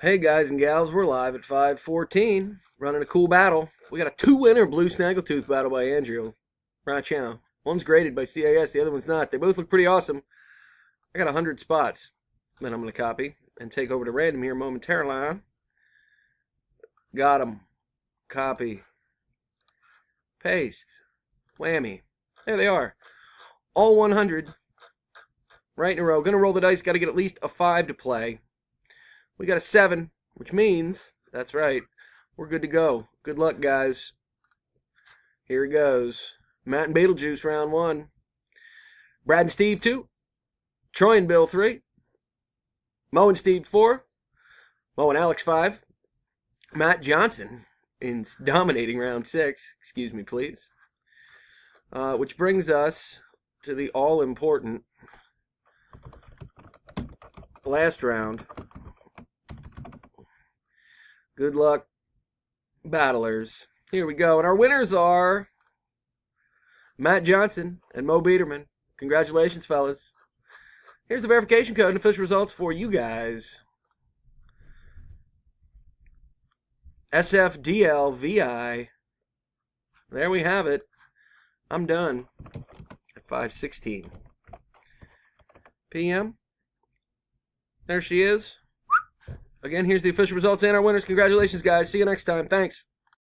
Hey guys and gals, we're live at 5:14, running a cool battle. We got a two-winner Blue Snaggletooth battle by Andrew. Right now. One's graded by CAS, the other one's not. They both look pretty awesome. I got 100 spots that I'm going to copy and take over to random here momentarily. Got them. Copy. Paste. Whammy. There they are. All 100. Right in a row. Going to roll the dice. Got to get at least a 5 to play. We got a 7, which means, that's right, we're good to go. Good luck, guys. Here it goes. Matt and Beetlejuice, round 1. Brad and Steve, 2. Troy and Bill, 3. Mo and Steve, 4. Mo and Alex, 5. Matt Johnson in dominating round 6. Excuse me, please. Which brings us to the all-important last round. Good luck, battlers. Here we go. And our winners are Matt Johnson and Mo Biederman. Congratulations, fellas. Here's the verification code and official results for you guys. SFDLVI. There we have it. I'm done at 5:16 p.m. There she is. Again, here's the official results and our winners. Congratulations, guys. See you next time. Thanks.